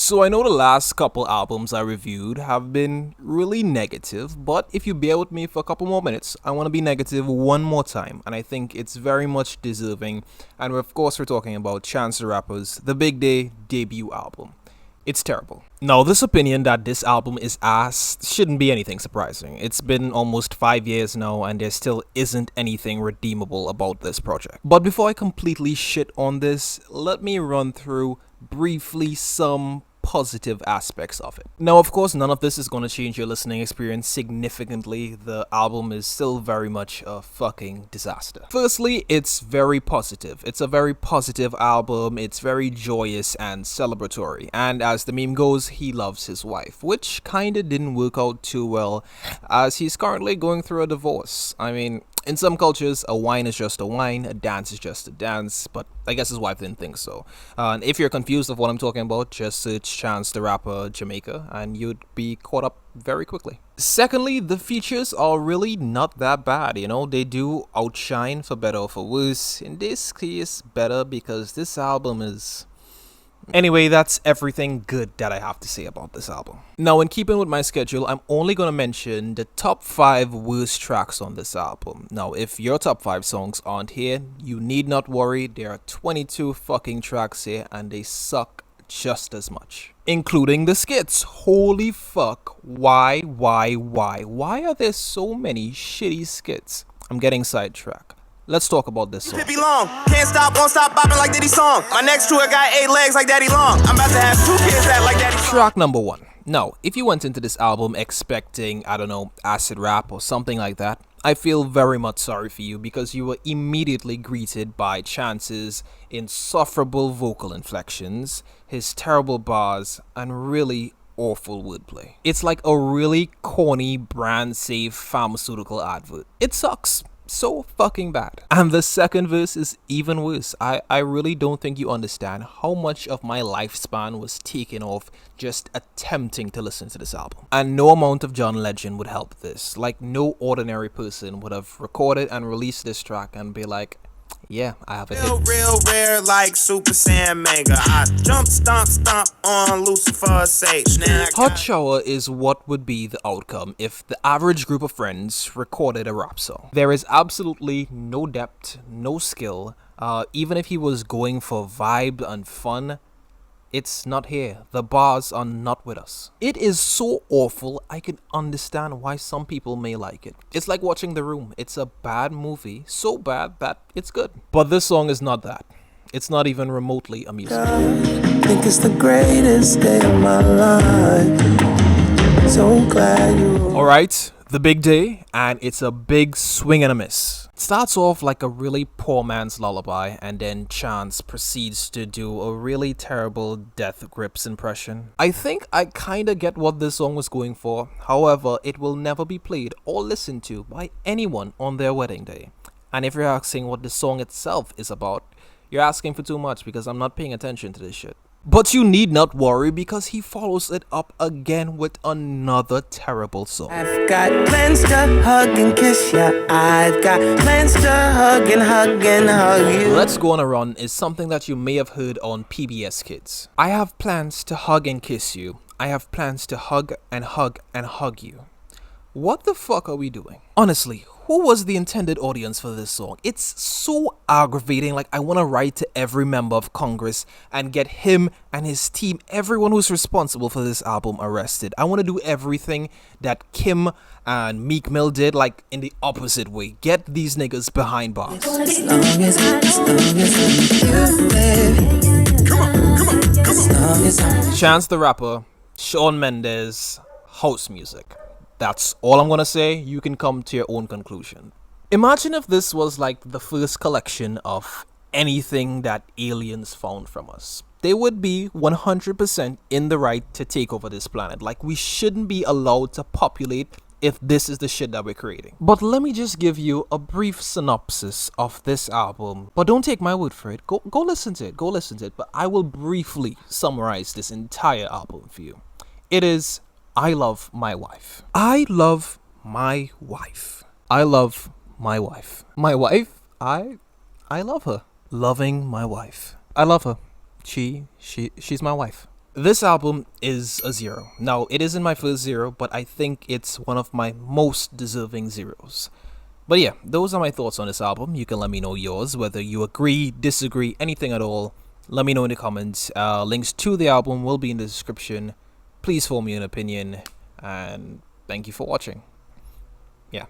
So I know the last couple albums I reviewed have been really negative, but if you bear with me for a couple more minutes, I want to be negative one more time, and I think it's very much deserving. And of course we're talking about Chance the Rapper's The Big Day debut album. It's terrible. Now, this opinion that this album is ass shouldn't be anything surprising. It's been almost 5 years now and there still isn't anything redeemable about this project. But before I completely shit on this, let me run through briefly some positive aspects of it. Now, of course, none of this is going to change your listening experience significantly. The album is still very much a fucking disaster. Firstly, it's very positive. It's a very positive album. It's very joyous and celebratory. And as the meme goes, he loves his wife, which kinda didn't work out too well as he's currently going through a divorce. I mean, in some cultures, a wine is just a wine, a dance is just a dance, but I guess his wife didn't think so. And if you're confused of what I'm talking about, just search Chance the Rapper Jamaica and you'd be caught up very quickly. Secondly, the features are really not that bad, you know, they do outshine for better or for worse. In this case, better because this album is... Anyway, that's everything good that I have to say about this album. Now, in keeping with my schedule, I'm only going to mention the top 5 worst tracks on this album. Now, if your top 5 songs aren't here, you need not worry. There are 22 fucking tracks here and they suck just as much. Including the skits. Holy fuck. Why are there so many shitty skits? I'm getting sidetracked. Let's talk about this song. Long. Can't stop, won't stop bopping like Diddy song. My next to it got 8 legs like Daddy Long. I'm about to have 2 kids that like Daddy. Track number 1. Now, if you went into this album expecting, I don't know, acid rap or something like that, I feel very much sorry for you because you were immediately greeted by Chance's insufferable vocal inflections, his terrible bars, and really awful wordplay. It's like a really corny brand safe pharmaceutical advert. It sucks. So fucking bad. And the second verse is even worse. I really don't think you understand how much of my lifespan was taken off just attempting to listen to this album. And no amount of John Legend would help this. Like, no ordinary person would have recorded and released this track and be like, yeah, I have a hit. Real rare like Super Saiyan Mega. I jump, stomp on Lucifer's sage. Hot Shower is what would be the outcome if the average group of friends recorded a rap song. There is absolutely no depth, no skill. Even if he was going for vibe and fun, it's not here. The bars are not with us. It is so awful, I can understand why some people may like it. It's like watching The Room. It's a bad movie, so bad that it's good. But this song is not that. It's not even remotely amusing. I think it's the greatest day of my life. So glad you... Alright, The Big Day, and it's a big swing and a miss. It starts off like a really poor man's lullaby, and then Chance proceeds to do a really terrible Death Grips impression. I think I kinda get what this song was going for, however, it will never be played or listened to by anyone on their wedding day. And if you're asking what the song itself is about, you're asking for too much because I'm not paying attention to this shit. But you need not worry because he follows it up again with another terrible song. I've got plans to hug and kiss ya. I've got plans to hug and hug and hug you. Let's Go on a Run is something that you may have heard on PBS Kids. I have plans to hug and kiss you. I have plans to hug and hug and hug you. What the fuck are we doing? Honestly, who was the intended audience for this song? It's so aggravating. Like, I want to write to every member of Congress and get him and his team, everyone who's responsible for this album, arrested. I want to do everything that Kim and Meek Mill did, like in the opposite way. Get these niggas behind bars. Chance the Rapper, Shawn Mendes, house music. That's all I'm gonna say. You can come to your own conclusion. Imagine if this was like the first collection of anything that aliens found from us. They would be 100% in the right to take over this planet. Like, we shouldn't be allowed to populate if this is the shit that we're creating. But let me just give you a brief synopsis of this album. But don't take my word for it. Go listen to it. Go listen to it. But I will briefly summarize this entire album for you. It is I love my wife. I love my wife. I love my wife. My wife, I love her. Loving my wife. I love her. She's my wife. This album is a 0. Now, it isn't my first 0, but I think it's one of my most deserving zeros. But yeah, those are my thoughts on this album. You can let me know yours, whether you agree, disagree, anything at all. Let me know in the comments. Links to the album will be in the description. Please form me an opinion, and thank you for watching. Yeah.